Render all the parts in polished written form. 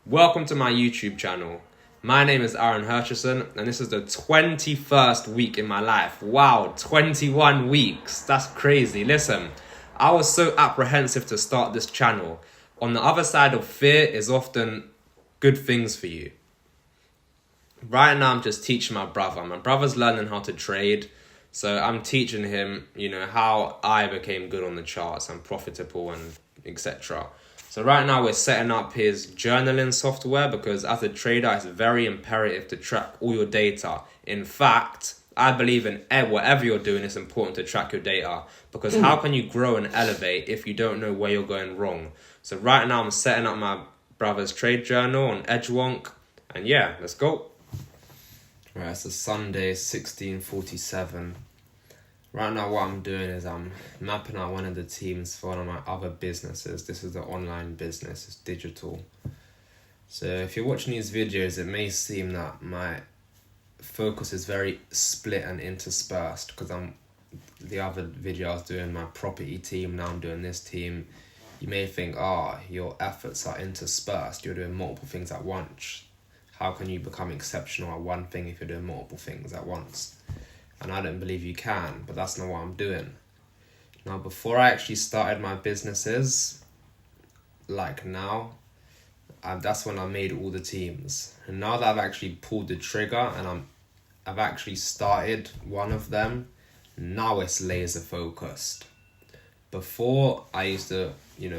Welcome to my YouTube channel. My name is Aaron Hutchison and this is the 21st week in my life. Wow, 21 weeks. That's crazy. Listen, I was so apprehensive to start this channel. On the other side of fear is often good things for you. Right now I'm just teaching my brother. My brother's learning how to trade. So I'm teaching him, how I became good on the charts and profitable and etc. So right now we're setting up his journaling software because as a trader, it's very imperative to track all your data. In fact, I believe in whatever you're doing, it's important to track your data because how can you grow and elevate if you don't know where you're going wrong? So right now I'm setting up my brother's trade journal on Edgewonk and yeah, let's go. Right, it's a Sunday, 16:47. Right now what I'm doing is I'm mapping out one of the teams for one of my other businesses. This is the online business, it's digital. So if you're watching these videos, it may seem that my focus is very split and interspersed because the other video I was doing my property team, now I'm doing this team. You may think, your efforts are interspersed, you're doing multiple things at once. How can you become exceptional at one thing if you're doing multiple things at once? And I don't believe you can, but that's not what I'm doing. Now, before I actually started my businesses, like now, that's when I made all the teams. And now that I've actually pulled the trigger and I've actually started one of them, now it's laser focused. Before, I used to,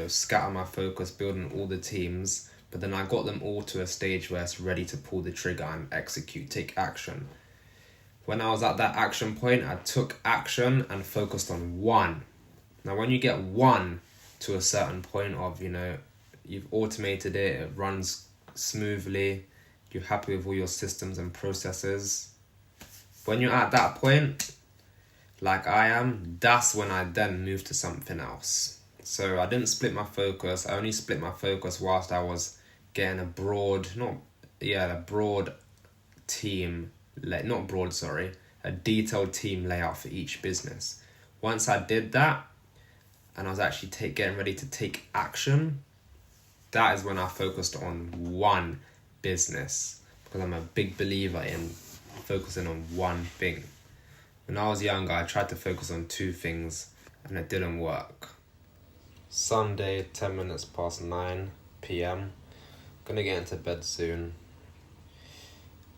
scatter my focus, building all the teams, but then I got them all to a stage where it's ready to pull the trigger and execute, take action. When I was at that action point, I took action and focused on one. Now, when you get one to a certain point of, you've automated it, it runs smoothly, you're happy with all your systems and processes. When you're at that point, like I am, that's when I then move to something else. So I didn't split my focus. I only split my focus whilst I was getting a broad team, a detailed team layout for each business. Once I did that, and I was actually getting ready to take action, that is when I focused on one business, because I'm a big believer in focusing on one thing. When I was younger, I tried to focus on two things, and it didn't work. Sunday, 10 minutes past 9 p.m. Gonna get into bed soon.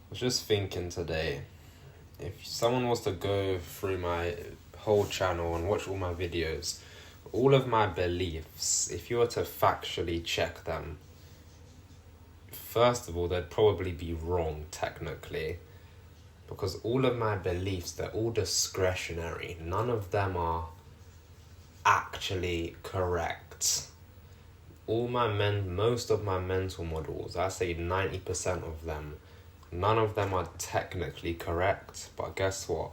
I was just thinking today, if someone was to go through my whole channel and watch all my videos, all of my beliefs, if you were to factually check them, first of all, they'd probably be wrong technically, because all of my beliefs, they're all discretionary. None of them are actually correct. Most of my mental models, I say 90% of them, none of them are technically correct, but guess what?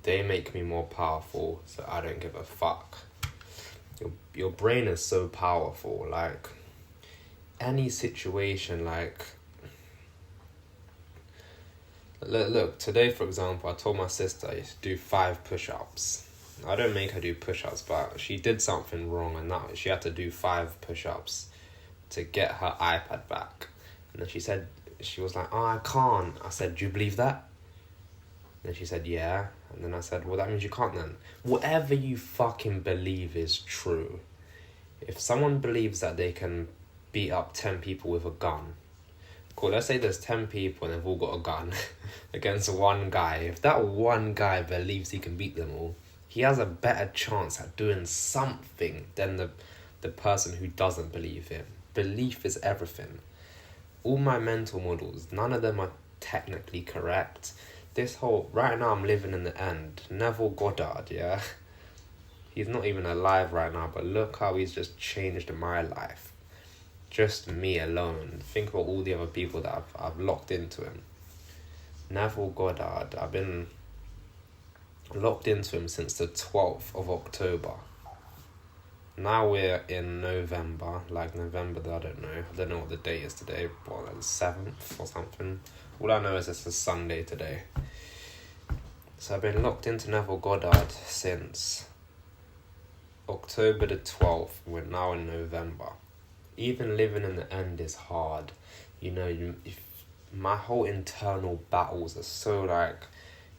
They make me more powerful, so I don't give a fuck. Your brain is so powerful, like, any situation, like, look, today, for example, I told my sister to do 5 push-ups. I don't make her do push-ups, but she did something wrong, and that she had to do 5 push-ups to get her iPad back. And then she was like, I can't. I said, do you believe that? And then she said, yeah. And then I said, well, that means you can't then. Whatever you fucking believe is true. If someone believes that they can beat up 10 people with a gun, cool, let's say there's 10 people and they've all got a gun against one guy. If that one guy believes he can beat them all, he has a better chance at doing something than the person who doesn't believe him. Belief is everything. All my mental models, none of them are technically correct. Right now I'm living in the end. Neville Goddard, yeah? He's not even alive right now, but look how he's just changed my life. Just me alone. Think about all the other people that I've locked into him. Neville Goddard, I've been locked into him since the 12th of October. Now we're in November, I don't know what the date is today, but the 7th or something. All I know is it's a Sunday today. So I've been locked into Neville Goddard since October the 12th. We're now in November. even living in the end is hard. If my whole internal battles are so like,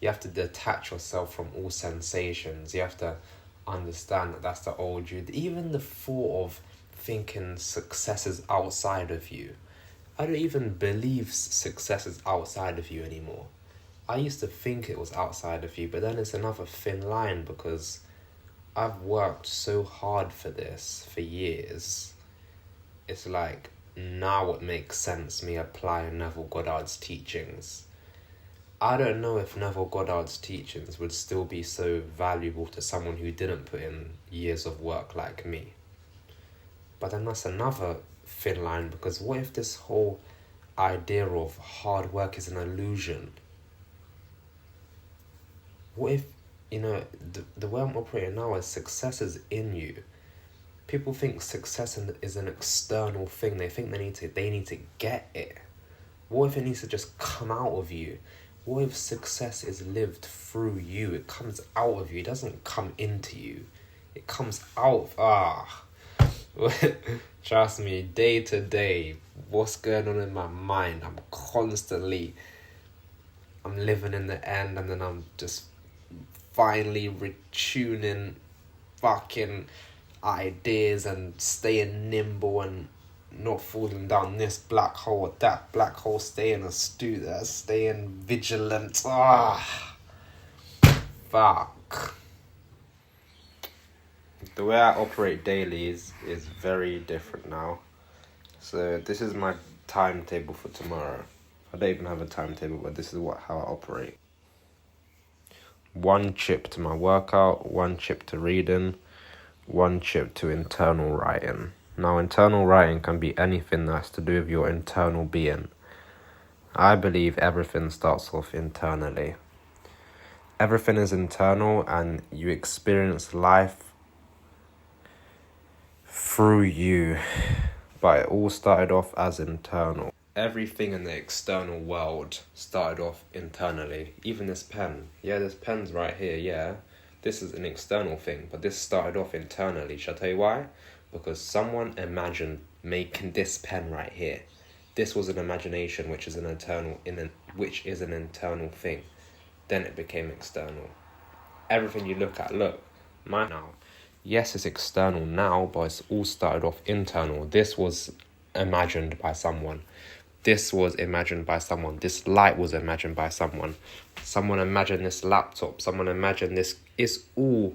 you have to detach yourself from all sensations. You have to understand that that's the old you. Even the thought of thinking success is outside of you. I don't even believe success is outside of you anymore. I used to think it was outside of you, but then it's another thin line because I've worked so hard for this for years. It's like, now it makes sense me applying Neville Goddard's teachings. I don't know if Neville Goddard's teachings would still be so valuable to someone who didn't put in years of work like me. But then that's another thin line, because what if this whole idea of hard work is an illusion? What if, the way I'm operating now is success is in you. People think success is an external thing. They think they need to get it. What if it needs to just come out of you? What if success is lived through you? It comes out of you. It doesn't come into you. It comes out. Trust me, day to day, what's going on in my mind? I'm living in the end, and then I'm just finally retuning fucking ideas and staying nimble and not falling down this black hole or that black hole, staying astute, staying vigilant. Fuck. The way I operate daily is very different now. So this is my timetable for tomorrow. I don't even have a timetable, but this is how I operate. 1 chip to my workout, 1 chip to reading, 1 chip to internal writing. Now, internal writing can be anything that's to do with your internal being. I believe everything starts off internally. Everything is internal, and you experience life through you, but it all started off as internal. Everything in the external world started off internally. Even this pen. Yeah, this pen's right here, yeah. This is an external thing, but this started off internally. Shall I tell you why? Because someone imagined making this pen right here. This was an imagination, which is an internal thing. Then it became external. Everything you look at, mine now. Yes, it's external now, but it's all started off internal. This was imagined by someone. This was imagined by someone. This light was imagined by someone. Someone imagined this laptop. Someone imagined this. It's all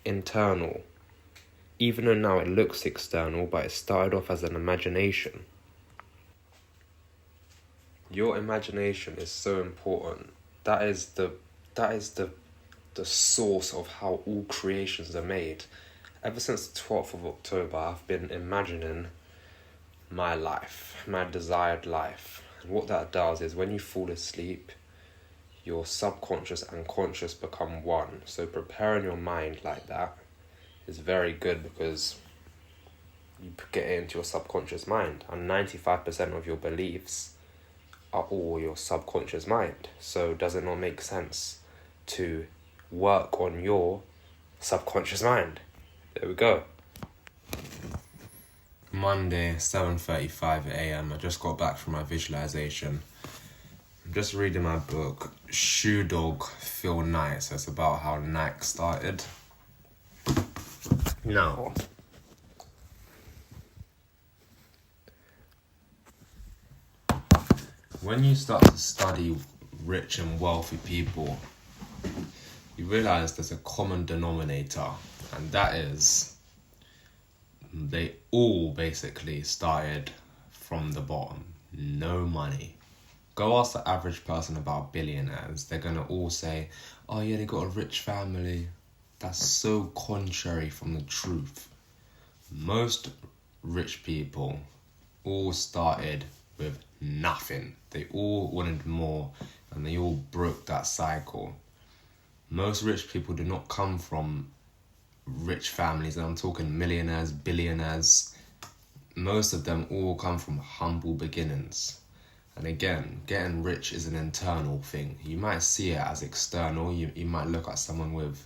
internal. Even though now it looks external, but it started off as an imagination. Your imagination is so important. That is the source of how all creations are made. Ever since the 12th of October, I've been imagining my life, my desired life. And what that does is when you fall asleep, your subconscious and conscious become one. So preparing your mind like that is very good, because you get it into your subconscious mind, and 95% of your beliefs are all your subconscious mind. So does it not make sense to work on your subconscious mind? There we go. Monday, 7:35 a.m. I just got back from my visualization. I'm just reading my book, Shoe Dog Feel Nice. It's about how Nike started. Now, when you start to study rich and wealthy people, you realize there's a common denominator, and that is they all basically started from the bottom. No money. Go ask the average person about billionaires. They're going to all say, oh yeah, they got a rich family. That's so contrary from the truth. Most rich people all started with nothing. They all wanted more, and they all broke that cycle. Most rich people do not come from rich families, and I'm talking millionaires, billionaires. Most of them all come from humble beginnings. And again, getting rich is an internal thing. You might see it as external. You might look at someone with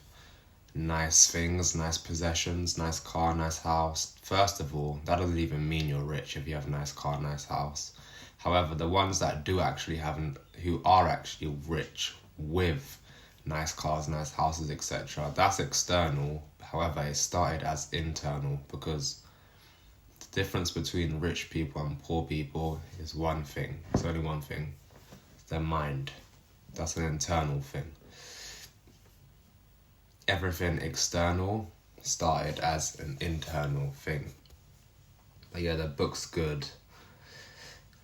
nice things, nice possessions, nice car, nice house. First of all, that doesn't even mean you're rich if you have a nice car, nice house. However, the ones that do actually have, who are actually rich with nice cars, nice houses, etc., that's external. However, it started as internal, because the difference between rich people and poor people is one thing. It's only one thing. It's their mind. That's an internal thing. Everything external started as an internal thing. But yeah, the book's good.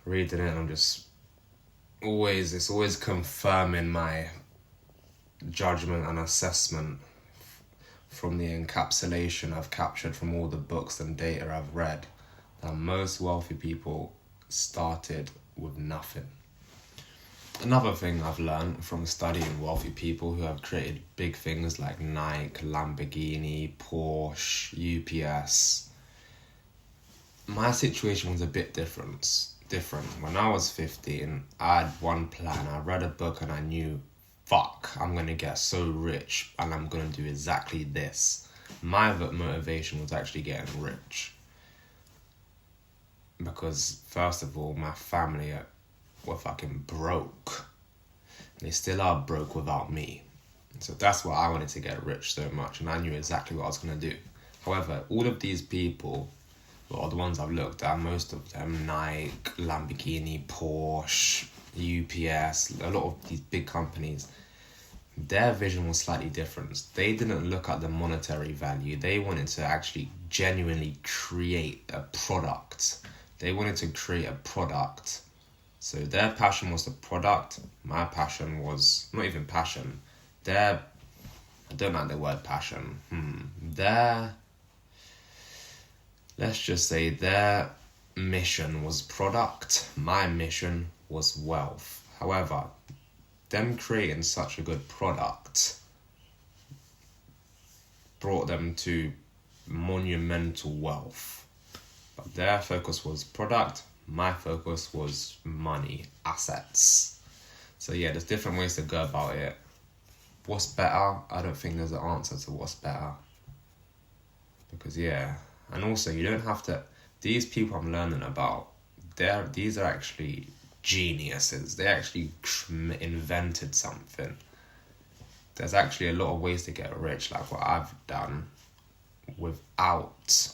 Reading it, I'm just it's always confirming my judgment and assessment from the encapsulation I've captured from all the books and data I've read, that most wealthy people started with nothing. Another thing I've learned from studying wealthy people who have created big things like Nike, Lamborghini, Porsche, UPS. My situation was a bit different. When I was 15, I had one plan. I read a book and I knew, fuck, I'm going to get so rich and I'm going to do exactly this. My motivation was actually getting rich. Because, first of all, my family were fucking broke. They still are broke without me. So that's why I wanted to get rich so much, and I knew exactly what I was going to do. However, all of these people, or the ones I've looked at, most of them, Nike, Lamborghini, Porsche, UPS, a lot of these big companies, their vision was slightly different. They didn't look at the monetary value. They wanted to actually genuinely create a product. They wanted to create a product. So their passion was the product. My passion was, not even passion, I don't like the word passion. Let's just say their mission was product. My mission was wealth. However, them creating such a good product brought them to monumental wealth. But their focus was product. My focus was money, assets. So yeah, there's different ways to go about it. What's better? I don't think there's an answer to what's better. Because yeah, and also you don't have to, these people I'm learning about, these are actually geniuses. They actually invented something. There's actually a lot of ways to get rich, like what I've done, without,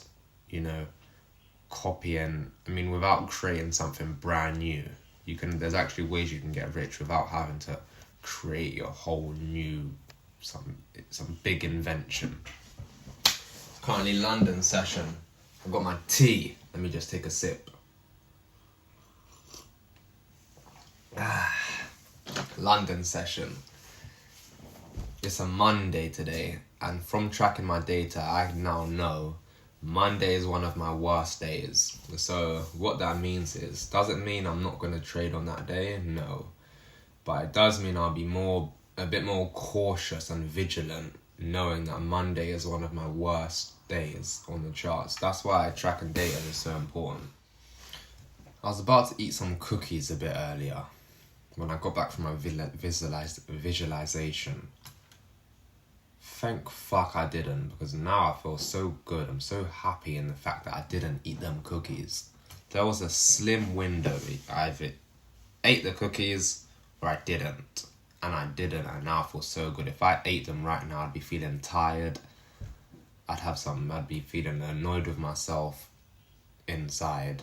without creating something brand new. There's actually ways you can get rich without having to create your whole new, some big invention. Currently London session. I've got my tea. Let me just take a sip. London session. It's a Monday today, and from tracking my data, I now know Monday is one of my worst days. So what that means is, doesn't mean I'm not going to trade on that day, no. But it does mean I'll be a bit more cautious and vigilant, knowing that Monday is one of my worst days on the charts. That's why tracking data is so important. I was about to eat some cookies a bit earlier when I got back from my visualization. Thank fuck I didn't, because now I feel so good. I'm so happy in the fact that I didn't eat them cookies. There was a slim window. I either ate the cookies or I didn't. And I didn't, and now I feel so good. If I ate them right now, I'd be feeling tired. I'd be feeling annoyed with myself inside.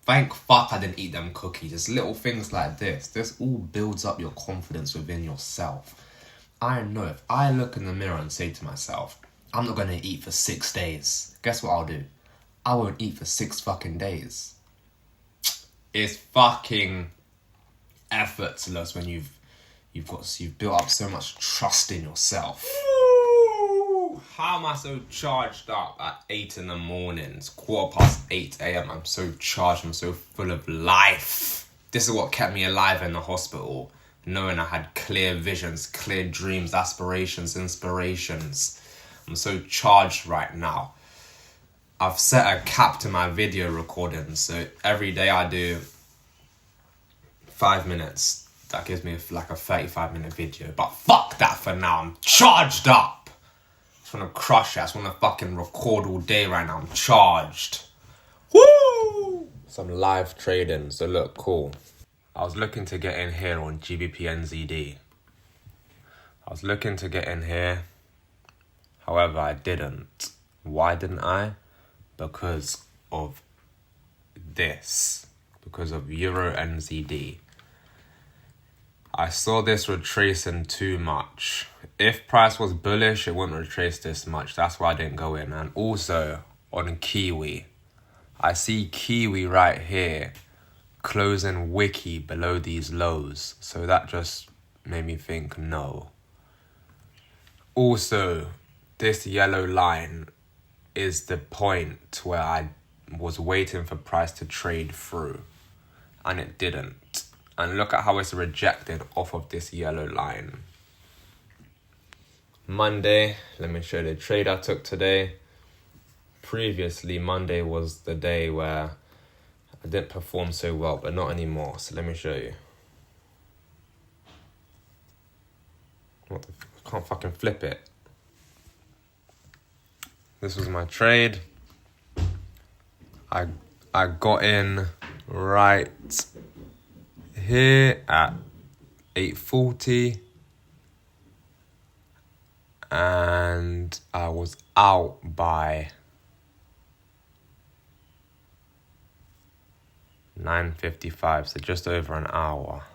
Thank fuck I didn't eat them cookies. It's little things like this. This all builds up your confidence within yourself. I know if I look in the mirror and say to myself, I'm not going to eat for 6 days, guess what I'll do? I won't eat for 6 fucking days. It's fucking effortless when you've built up so much trust in yourself. Ooh, how am I so charged up at 8 in the morning? It's 8:15 a.m. I'm so charged. I'm so full of life. This is what kept me alive in the hospital. Knowing I had clear visions, clear dreams, aspirations, inspirations. I'm so charged right now. I've set a cap to my video recording, so every day I do 5 minutes. That gives me like a 35-minute video. But fuck that for now. I'm charged up. just want to crush it. I just want to fucking record all day right now. I'm charged. Woo! Some live trading, so look, cool. I was looking to get in here on GBP/NZD. I was looking to get in here. However, I didn't. Why didn't I? Because of this. Because of Euro NZD. I saw this retracing too much. If price was bullish, it wouldn't retrace this much. That's why I didn't go in. And also on Kiwi. I see Kiwi right here closing wiki below these lows. So that just made me think no. Also, this yellow line is the point where I was waiting for price to trade through. And it didn't. And look at how it's rejected off of this yellow line. Monday, let me show you the trade I took today. Previously, Monday was the day where I didn't perform so well, but not anymore. So let me show you. I can't fucking flip it. This was my trade. I got in right here at 8:40. And I was out by 9:55, so just over an hour.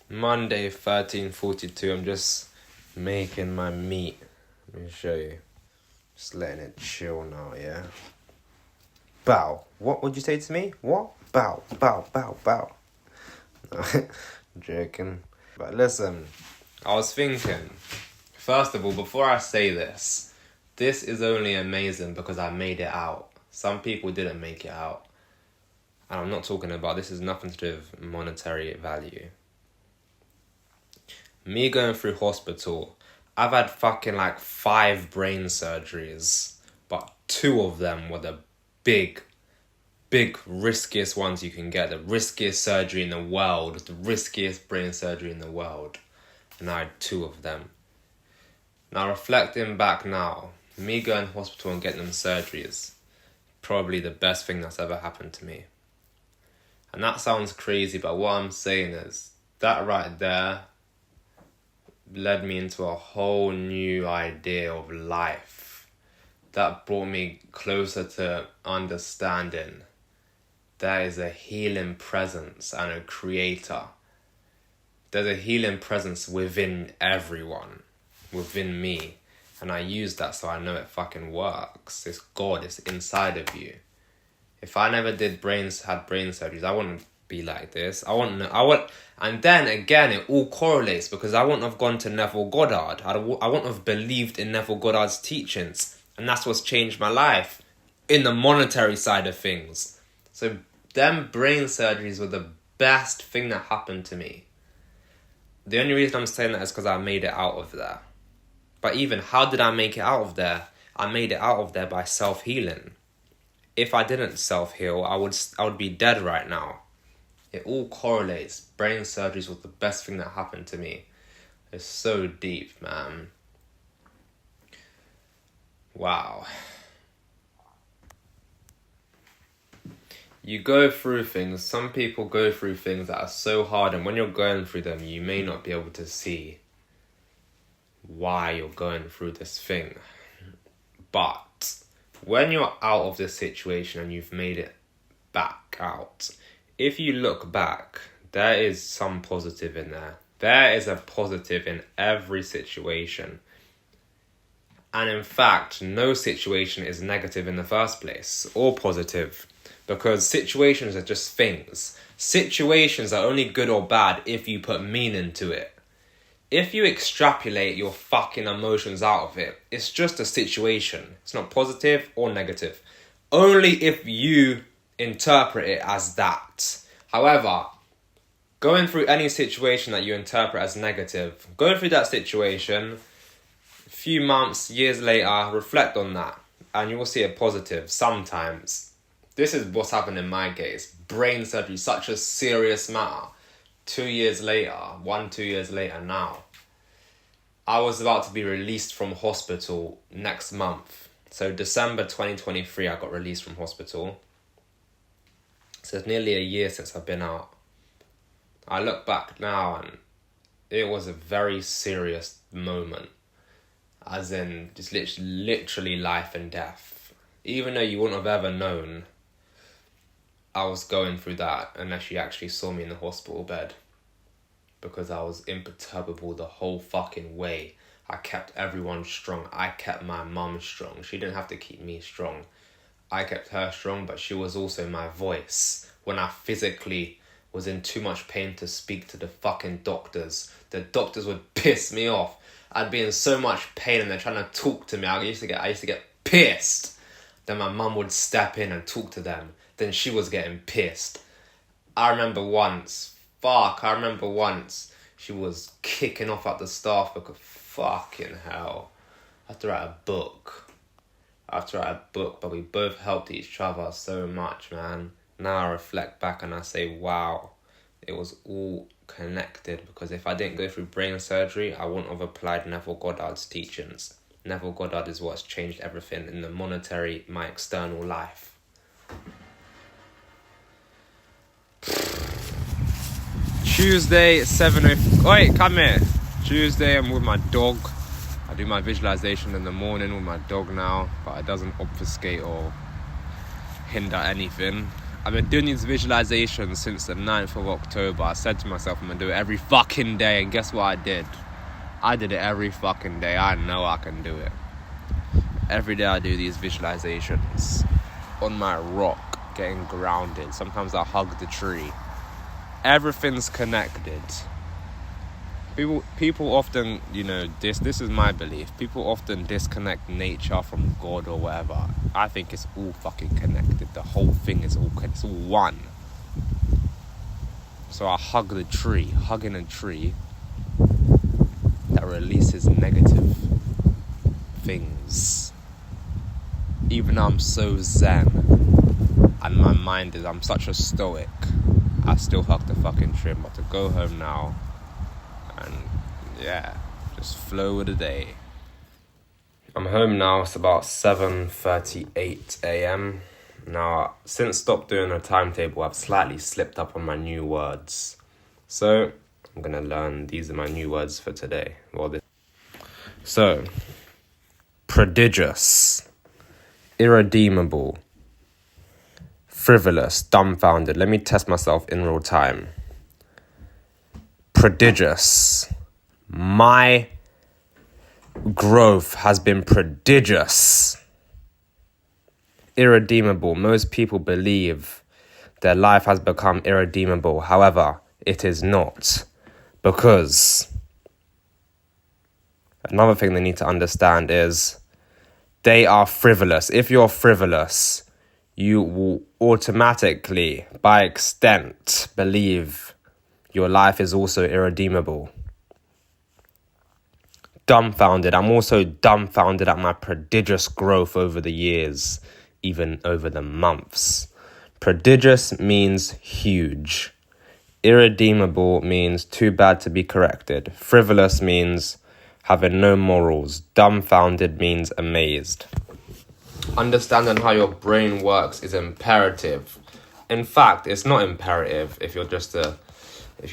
Monday, 13:42. I'm just making my meat. Let me show you. Just letting it chill now, yeah? Bow. What would you say to me? What? Bow, bow, bow, bow. I'm joking. But listen, I was thinking, first of all, before I say this is only amazing because I made it out. Some people didn't make it out. And I'm not talking about, this is nothing to do with monetary value. Me going through hospital, I've had fucking like 5 brain surgeries, but 2 of them were the big, riskiest ones you can get. The riskiest surgery in the world, the riskiest brain surgery in the world. And I had 2 of them. Now reflecting back now, me going to hospital and getting them surgeries, probably the best thing that's ever happened to me. And that sounds crazy, but what I'm saying is, that right there led me into a whole new idea of life. That brought me closer to understanding there is a healing presence and a creator. There's a healing presence within everyone, within me. And I use that so I know it fucking works. It's God, it's inside of you. If I never had brain surgeries, I wouldn't be like this. And then again, it all correlates because I wouldn't have gone to Neville Goddard. I wouldn't have believed in Neville Goddard's teachings. And that's what's changed my life in the monetary side of things. So them brain surgeries were the best thing that happened to me. The only reason I'm saying that is because I made it out of there. But even, how did I make it out of there? I made it out of there by self-healing. If I didn't self-heal, I would be dead right now. It all correlates. Brain surgeries was the best thing that happened to me. It's so deep, man. Wow. You go through things, some people go through things that are so hard, and when you're going through them, you may not be able to see why you're going through this thing. But when you're out of this situation and you've made it back out, if you look back, there is some positive in there. There is a positive in every situation. And in fact, no situation is negative in the first place, or positive. Because situations are just things. Situations are only good or bad if you put meaning to it. If you extrapolate your fucking emotions out of it, it's just a situation. It's not positive or negative. Only if you interpret it as that. However, going through any situation that you interpret as negative, go through that situation, a few months, years later, reflect on that, and you will see a positive sometimes. This is what's happened in my case. Brain surgery, such a serious matter. 2 years later, 2 years later now. I was about to be released from hospital next month. So December 2023, I got released from hospital. So it's nearly a year since I've been out. I look back now and it was a very serious moment. As in, just literally life and death. Even though you wouldn't have ever known I was going through that unless you actually saw me in the hospital bed. Because I was imperturbable the whole fucking way. I kept everyone strong. I kept my mum strong. She didn't have to keep me strong. I kept her strong, but she was also my voice. When I physically was in too much pain to speak to the fucking doctors, the doctors would piss me off. I'd be in so much pain and they're trying to talk to me. I used to get pissed. Then my mum would step in and talk to them. Then she was getting pissed. I remember once she was kicking off at the staff because fucking hell. I have to write a book. But we both helped each other so much, man. Now I reflect back and I say, wow, it was all connected, because if I didn't go through brain surgery, I wouldn't have applied Neville Goddard's teachings. Neville Goddard is what's changed everything in my external life. Tuesday, 7:00. Wait, come here. Tuesday, I'm with my dog. I do my visualization in the morning with my dog now, but it doesn't obfuscate or hinder anything. I've been doing these visualizations since the 9th of October. I said to myself I'm going to do it every fucking day, and guess what I did? I did it every fucking day. I know I can do it. Every day I do these visualizations on my rock, getting grounded. Sometimes I hug the tree. Everything's connected. People often, this is my belief. People often disconnect nature from God or whatever. I think it's all fucking connected. The whole thing is it's all one. So I hug the tree. Hugging a tree that releases negative things. Even though I'm so zen and my mind I'm such a stoic, I still hug the fucking tree. I'm about to go home now and just flow with the day. I'm home now. It's about 7:38 a.m. Now, since stopped doing a timetable, I've slightly slipped up on my new words. So I'm gonna learn. These are my new words for today. So, prodigious, irredeemable, frivolous, dumbfounded. Let me test myself in real time. Prodigious. My growth has been prodigious. Irredeemable. Most people believe their life has become irredeemable. However, it is not. Because another thing they need to understand is they are frivolous. If you're frivolous, you will automatically, by extent, believe your life is also irredeemable. Dumbfounded. I'm also dumbfounded at my prodigious growth over the years, even over the months. Prodigious means huge. Irredeemable means too bad to be corrected. Frivolous means having no morals. Dumbfounded means amazed. Understanding how your brain works is imperative. In fact, it's not imperative if you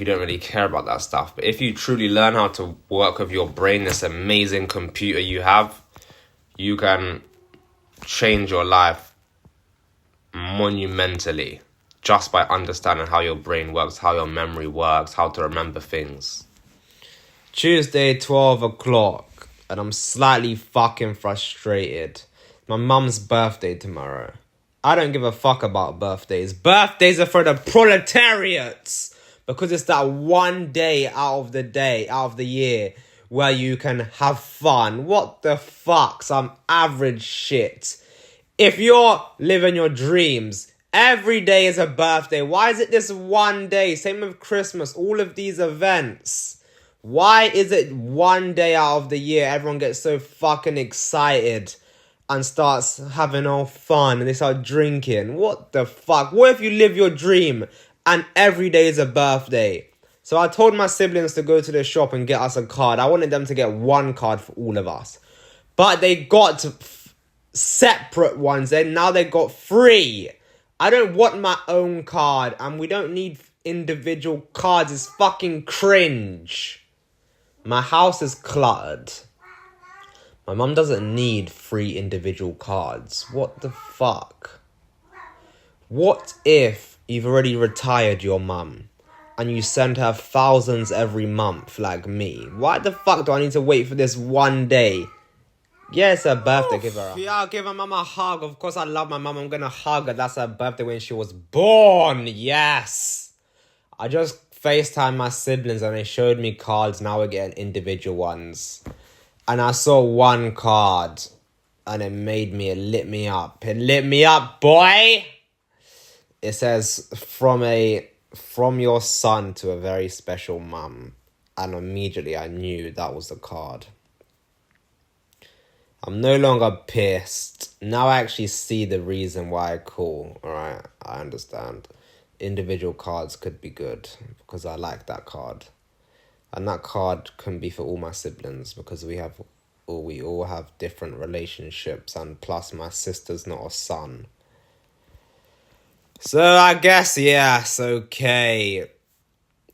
don't really care about that stuff. But if you truly learn how to work with your brain, this amazing computer you have, you can change your life monumentally just by understanding how your brain works, how your memory works, how to remember things. Tuesday, 12 o'clock, and I'm slightly fucking frustrated. My mum's birthday tomorrow. I don't give a fuck about birthdays. Birthdays are for the proletariats, because it's that one day out of the year where you can have fun. What the fuck? Some average shit. If you're living your dreams, every day is a birthday. Why is it this one day? Same with Christmas, all of these events. Why is it one day out of the year everyone gets so fucking excited and starts having all fun and they start drinking? What the fuck? What if you live your dream and every day is a birthday? So I told my siblings to go to the shop and get us a card. I wanted them to get one card for all of us. But they got separate ones, and now they got 3. I don't want my own card, and we don't need individual cards. It's fucking cringe. My house is cluttered. My mum doesn't need 3 individual cards. What the fuck? What if you've already retired your mum and you send her thousands every month like me? Why the fuck do I need to wait for this one day? Yeah, it's her birthday. Give her a... Yeah, I'll give my mum a hug. Of course, I love my mum. I'm gonna hug her. That's her birthday when she was born. Yes. I just FaceTimed my siblings and they showed me cards. Now we're getting individual ones. And I saw one card. And it lit me up. It lit me up, boy. It says, from your son to a very special mum. And immediately I knew that was the card. I'm no longer pissed. Now I actually see the reason why I call. Alright, I understand. Individual cards could be good because I like that card. And that card can be for all my siblings because we all have different relationships, and plus my sister's not a son. So I guess, yes, okay.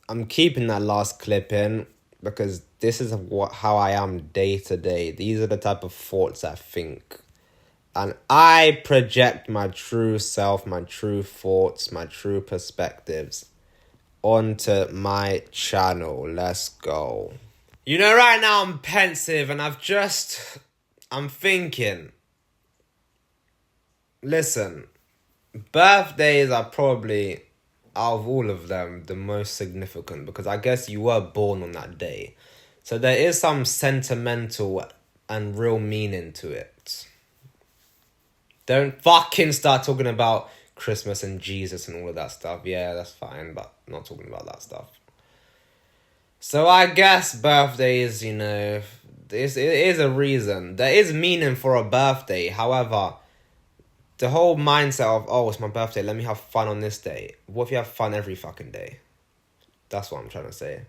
I'm keeping that last clip in because this is how I am day to day. These are the type of thoughts I think. And I project my true self, my true thoughts, my true perspectives onto my channel. Let's go. You know, right now I'm pensive and I'm thinking. Listen, birthdays are probably, out of all of them, the most significant because I guess you were born on that day. So there is some sentimental and real meaning to it. Don't fucking start talking about Christmas and Jesus and all of that stuff. Yeah, that's fine, but I'm not talking about that stuff. So I guess birthdays, you know, it is a reason. There is meaning for a birthday. However, the whole mindset of, oh, it's my birthday, let me have fun on this day. What if you have fun every fucking day? That's what I'm trying to say.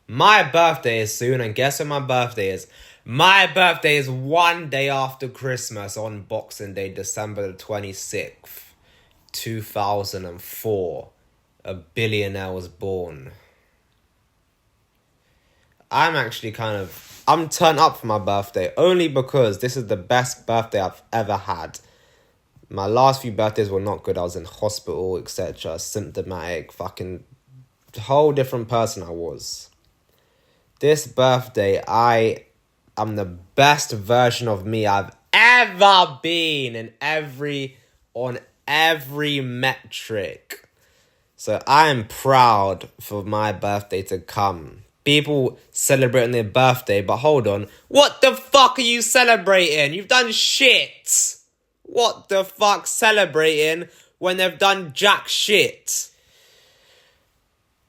My birthday is soon, and guess when my birthday is? My birthday is one day after Christmas on Boxing Day, December the 26th, 2004. A billionaire was born. I'm turned up for my birthday only because this is the best birthday I've ever had. My last few birthdays were not good. I was in hospital, etc. Symptomatic, fucking whole different person I was. This birthday, I am the best version of me I've ever been on every metric. So I am proud for my birthday to come. People celebrating their birthday, but hold on. What the fuck are you celebrating? You've done shit. What the fuck celebrating when they've done jack shit?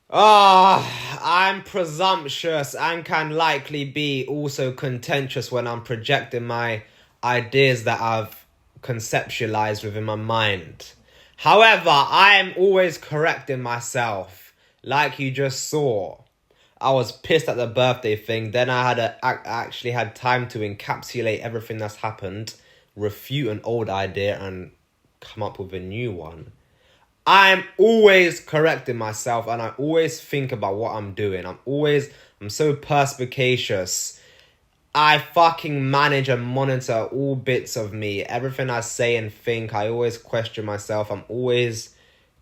I'm presumptuous and can likely be also contentious when I'm projecting my ideas that I've conceptualized within my mind. However, I am always correcting myself, like you just saw. I was pissed at the birthday thing. Then I actually had time to encapsulate everything that's happened, refute an old idea, and come up with a new one. I'm always correcting myself, and I always think about what I'm doing. I'm so perspicacious. I fucking manage and monitor all bits of me. Everything I say and think, I always question myself. I'm always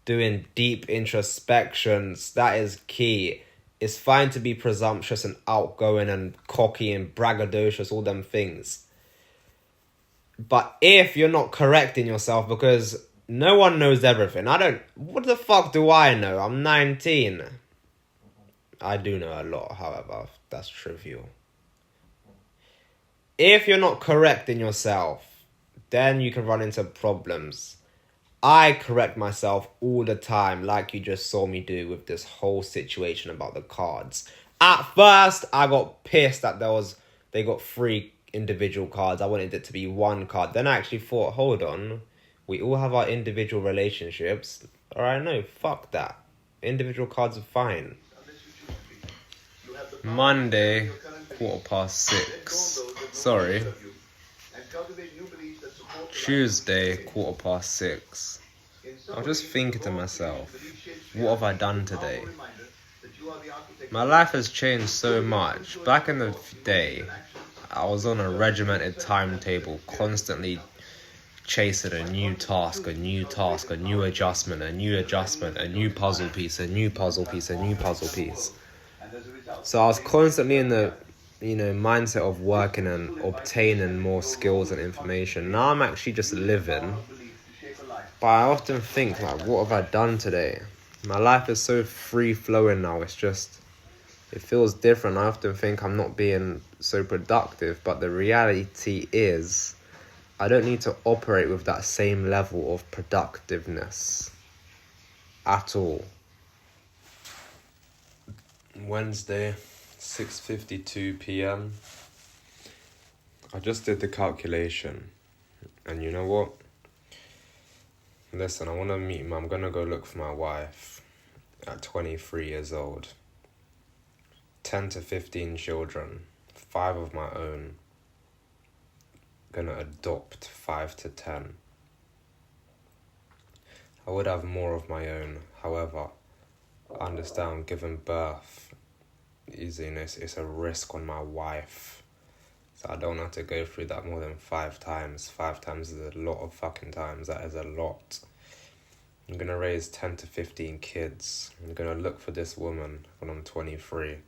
doing deep introspections. That is key. It's fine to be presumptuous and outgoing and cocky and braggadocious, all them things. But if you're not correcting yourself, because no one knows everything. What the fuck do I know? I'm 19. I do know a lot, however, that's trivial. If you're not correcting yourself, then you can run into problems. I correct myself all the time, like you just saw me do with this whole situation about the cards. At first, I got pissed that they got 3 individual cards. I wanted it to be one card. Then I actually thought, hold on, we all have our individual relationships. Alright, no, fuck that. Individual cards are fine. Monday, 6:15. Sorry. Tuesday, 6:15. I was just thinking to myself, what have I done today? My life has changed so much. Back in the day, I was on a regimented timetable, constantly chasing a new task, a new adjustment, a new puzzle piece, a new puzzle piece. So I was constantly in the, mindset of working and obtaining more skills and information. Now I'm actually just living. But I often think, like, what have I done today? My life is so free-flowing now. It feels different. I often think I'm not being so productive. But the reality is, I don't need to operate with that same level of productiveness at all. Wednesday, 6:52 p.m. I just did the calculation. And you know what? Listen, I'm going to go look for my wife at 23 years old. 10 to 15 children, 5 of my own. Gonna adopt 5 to 10. I would have more of my own, however, I understand giving birth is, it's a risk on my wife. So I don't have to go through that more than 5 times. 5 times is a lot of fucking times. That is a lot. I'm going to raise 10 to 15 kids. I'm going to look for this woman when I'm 23.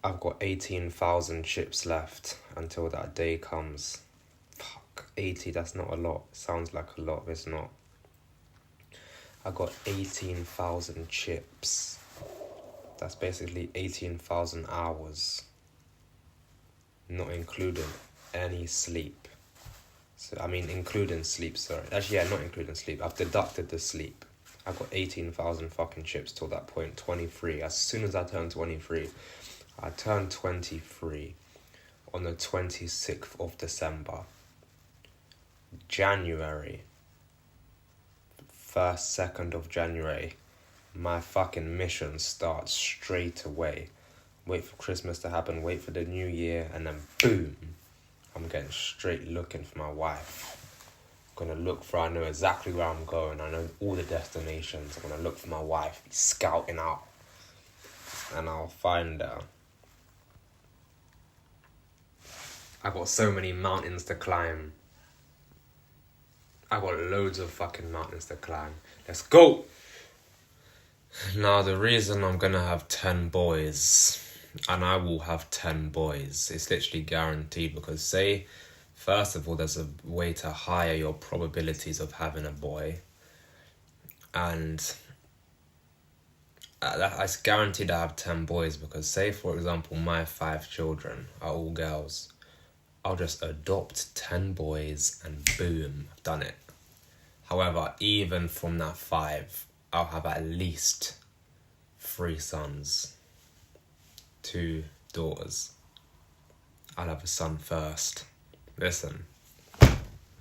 I've got 18,000 chips left until that day comes. Fuck, 80, that's not a lot. Sounds like a lot, but it's not. I got 18,000 chips. That's basically 18,000 hours. Not including any sleep. Including sleep, sorry. Actually, yeah, not including sleep. I've deducted the sleep. I've got 18,000 fucking chips till that point. 23. As soon as I turn 23, I turned 23 on the 26th of December. January, 1st, 2nd of January, my fucking mission starts straight away. Wait for Christmas to happen, wait for the new year, and then boom, I'm getting straight looking for my wife. I'm gonna look for, I know exactly where I'm going, I know all the destinations. I'm gonna look for my wife, be scouting out, and I'll find her. I got so many mountains to climb. I got loads of fucking mountains to climb. Let's go! Now, the reason I'm gonna have 10 boys, and I will have 10 boys, it's literally guaranteed, because first of all, there's a way to higher your probabilities of having a boy. And it's guaranteed I have 10 boys, because for example, my 5 children are all girls. I'll just adopt 10 boys and boom, I've done it. However, even from that 5, I'll have at least 3 sons, 2 daughters. I'll have a son first. Listen,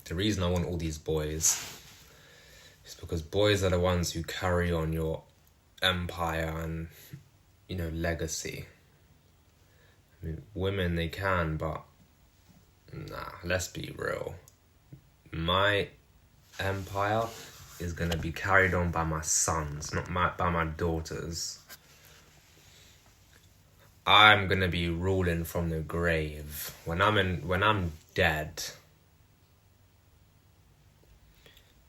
the reason I want all these boys is because boys are the ones who carry on your empire and, legacy. Women, they can, but nah, let's be real. My empire is going to be carried on by my sons, not by my daughters. I'm going to be ruling from the grave. When I'm dead,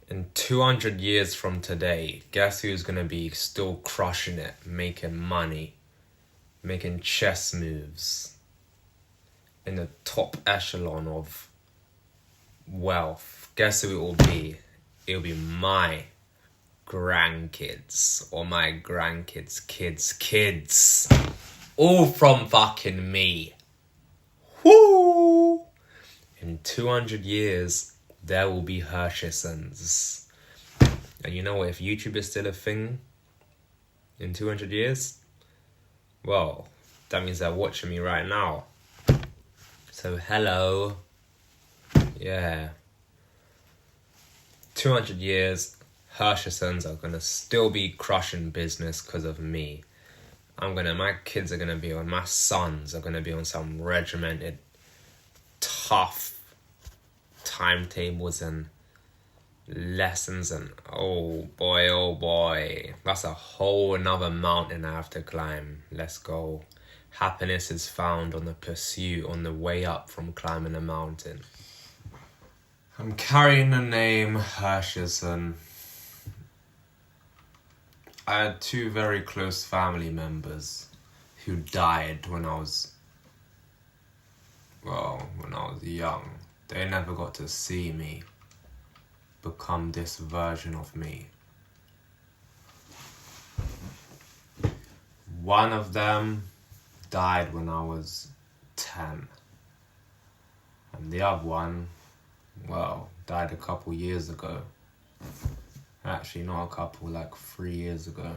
in 200 years from today, guess who's going to be still crushing it, making money, making chess moves, in the top echelon of wealth? Guess who it will be? It'll be my grandkids, or my grandkids' kids. All from fucking me. Woo! In 200 years, there will be Hershesons. And you know what? If YouTube is still a thing in 200 years, well, that means they're watching me right now. So, hello. Yeah. 200 years, Hershesons are going to still be crushing business because of me. My kids are gonna be on, my sons are gonna be on some regimented, tough timetables and lessons, and oh boy, that's a whole another mountain I have to climb. Let's go. Happiness is found on the pursuit, on the way up from climbing a mountain. I'm carrying the name Hersherson. I had 2 very close family members who died when I was young. They never got to see me become this version of me. One of them died when I was 10. And the other one, died a couple years ago. Actually, not a couple, like 3 years ago.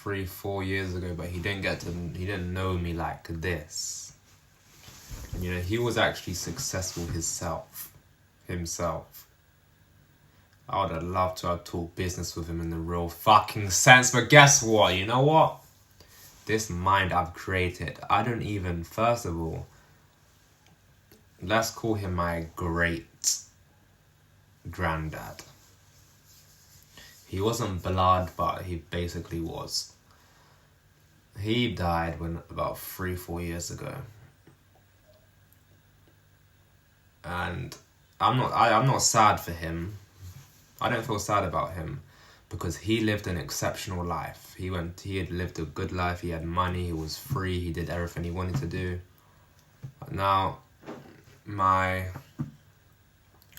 3-4 years ago, but he didn't know me like this. And, he was actually successful himself. I would have loved to have talked business with him in the real fucking sense, but guess what? You know what? This mind I've created, I don't even, first of all, let's call him my great granddad. He wasn't blood, but he basically was. He died about 3-4 years ago. And I'm not sad for him. I don't feel sad about him because he lived an exceptional life. He had lived a good life. He had money. He was free. He did everything he wanted to do. But now, my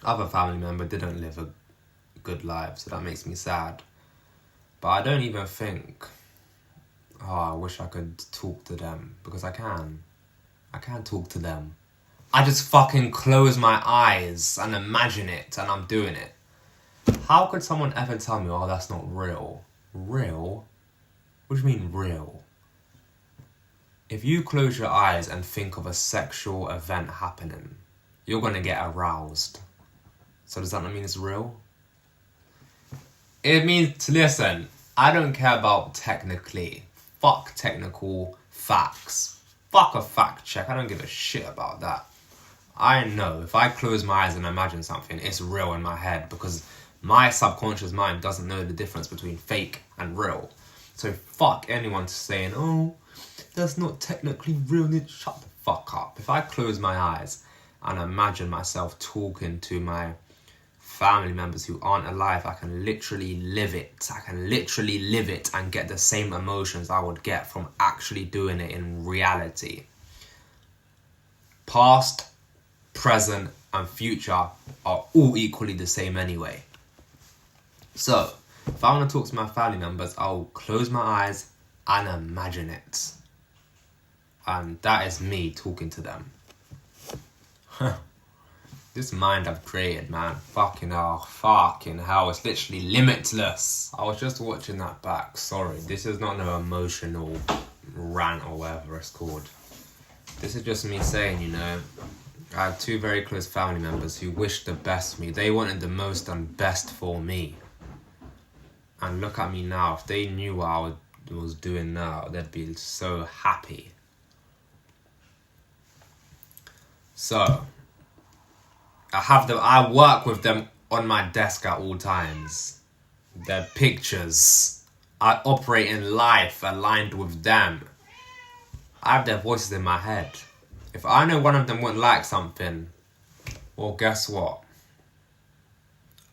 other family member didn't live a good life, so that makes me sad. But I don't even think, I wish I could talk to them, because I can talk to them. I just fucking close my eyes and imagine it, and I'm doing it. How could someone ever tell me, that's not real? Real? What do you mean real? If you close your eyes and think of a sexual event happening, you're gonna get aroused. So does that not mean it's real? It means, listen, I don't care about technically. Fuck technical facts. Fuck a fact check. I don't give a shit about that. I know if I close my eyes and imagine something, it's real in my head because my subconscious mind doesn't know the difference between fake and real. So fuck anyone saying, that's not technically real. Shut the fuck up. If I close my eyes and imagine myself talking to my family members who aren't alive, I can literally live it. I can literally live it and get the same emotions I would get from actually doing it in reality. Past, present, and future are all equally the same anyway. So, if I want to talk to my family members, I'll close my eyes and imagine it. And that is me talking to them. This mind I've created, man. Fucking hell, it's literally limitless. I was just watching that back. Sorry, this is not no emotional rant or whatever it's called. This is just me saying, I have 2 very close family members who wished the best for me. They wanted the most and best for me. And look at me now. If they knew what I was doing now, they'd be so happy. So, I work with them on my desk at all times. Their pictures. I operate in life aligned with them. I have their voices in my head. If I know one of them wouldn't like something, well, guess what?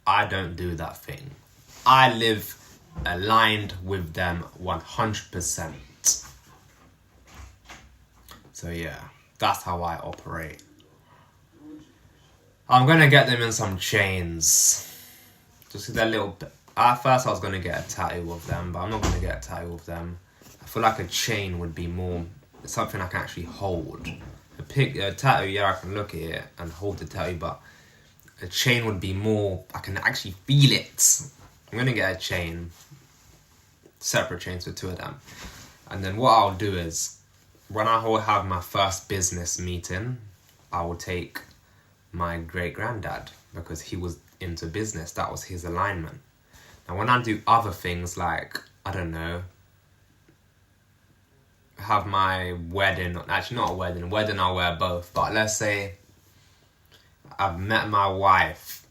I don't do that thing. I live aligned with them 100%. So yeah, that's how I operate. I'm gonna get them in some chains. Just that little bit. At first I was gonna get a tattoo of them, but I'm not gonna get a tattoo of them. I feel like a chain would be more something I can actually hold. A tattoo, yeah, I can look at it and hold the tattoo, but a chain would be more, I can actually feel it. I'm gonna get a chain, separate chains for 2 of them. And then what I'll do is, when I will have my first business meeting, I will take my great granddad because he was into business. That was his alignment. Now when I do other things like, I don't know, have my wedding, actually not a wedding I'll wear both, but let's say I've met my wife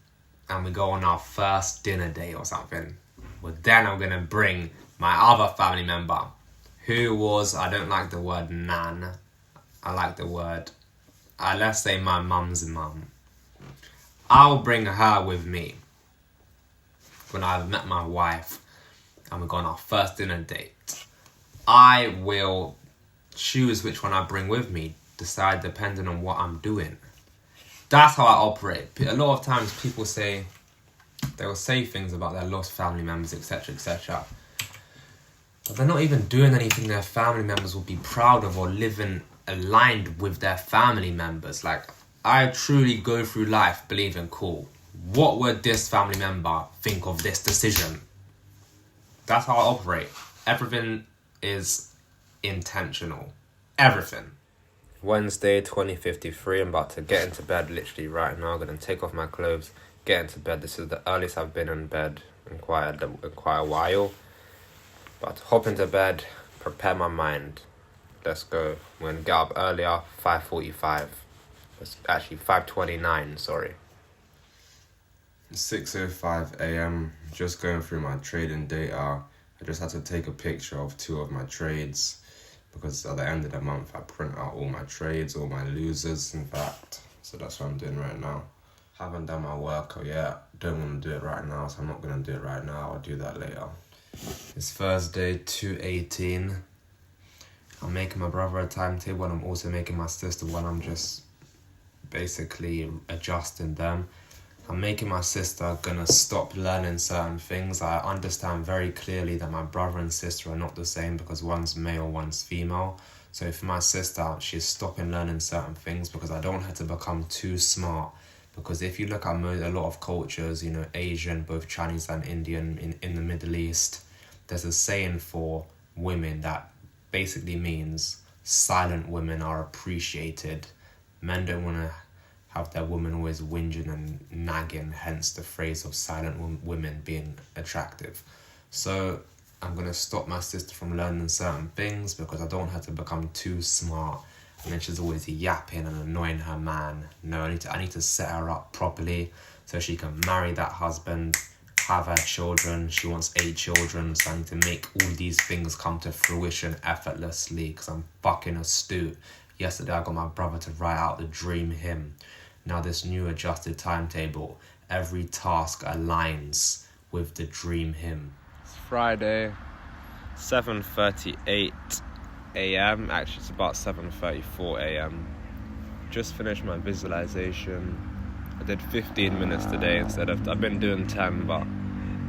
and we go on our first dinner date or something. Well, then I'm going to bring my other family member, who was, I don't like the word nan, I like the word, let's say my mum's mum. I'll bring her with me when I've met my wife and we go on our first dinner date. I will choose which one I bring with me, decide depending on what I'm doing. That's how I operate. A lot of times people say, they will say things about their lost family members, etc., etc. But they're not even doing anything their family members will be proud of or living aligned with their family members. Like, I truly go through life believing, cool, what would this family member think of this decision? That's how I operate. Everything is intentional. Everything. Wednesday, 20:53. I'm about to get into bed literally right now. I'm going to take off my clothes, get into bed. This is the earliest I've been in bed in quite a while. But hop into bed, prepare my mind. Let's go. I'm going to get up earlier, 5:45. It's actually 5:29, sorry. 6:05 a.m. Just going through my trading data. I just had to take a picture of 2 of my trades because at the end of the month I print out all my trades, all my losers in fact. So that's what I'm doing right now. Haven't done my workout yet. Don't want to do it right now, so I'm not going to do it right now. I'll do that later. It's Thursday, 2:18. I'm making my brother a timetable and I'm also making my sister one. I'm just basically adjusting them. I'm making my sister gonna stop learning certain things. I understand very clearly that my brother and sister are not the same because one's male, one's female. So for my sister, she's stopping learning certain things because I don't want her to become too smart. Because if you look at a lot of cultures, you know, Asian, both Chinese and Indian, in the Middle East, there's a saying for women that basically means silent women are appreciated. Men don't want to have their women always whinging and nagging, hence the phrase of silent women being attractive. So I'm going to stop my sister from learning certain things because I don't want her to become too smart. And then she's always yapping and annoying her man. No, I need to set her up properly so she can marry that husband, have her children. She wants 8 children, so I need to make all these things come to fruition effortlessly because I'm fucking astute. Yesterday I got my brother to write out the dream hymn. Now this new adjusted timetable, every task aligns with the dream hymn. It's Friday, 7:38 a.m. Actually, it's about 7:34 a.m. Just finished my visualization. I did 15 minutes today instead of... I've been doing 10, but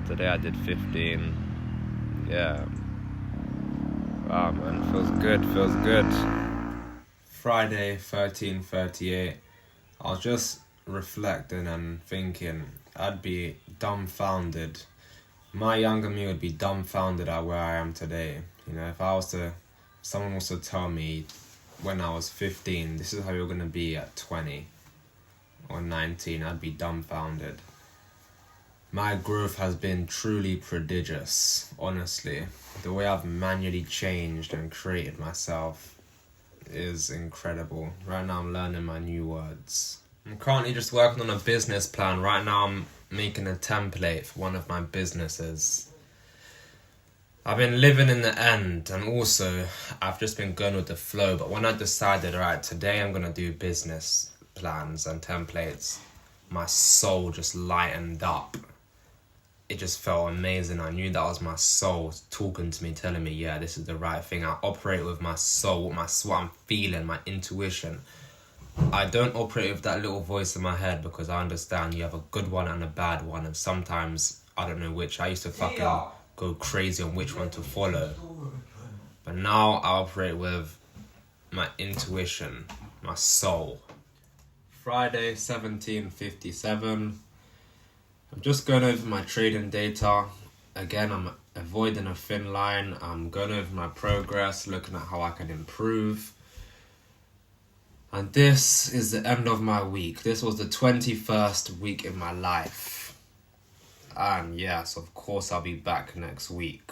today I did 15. Yeah. Wow, man. Feels good. Friday, 13:38. I was just reflecting and thinking I'd be dumbfounded. My younger me would be dumbfounded at where I am today. You know, if someone was to tell me when I was 15, this is how you're going to be at 20 or 19, I'd be dumbfounded. My growth has been truly prodigious, honestly. The way I've manually changed and created myself is incredible. Right now I'm learning my new words. I'm currently just working on a business plan. Right now I'm making a template for one of my businesses. I've been living in the end and also I've just been going with the flow, but when I decided, alright, today I'm going to do business plans and templates, my soul just lightened up. It just felt amazing. I knew that was my soul talking to me, telling me, yeah, this is the right thing. I operate with my soul, what I'm feeling, my intuition. I don't operate with that little voice in my head because I understand you have a good one and a bad one, and sometimes I don't know which. I used to fucking go crazy on which one to follow. But now I operate with my intuition, my soul. Friday, 17:57. I'm just going over my trading data. Again, I'm avoiding a thin line. I'm going over my progress, looking at how I can improve. And this is the end of my week. This was the 21st week in my life. And yes, of course, I'll be back next week.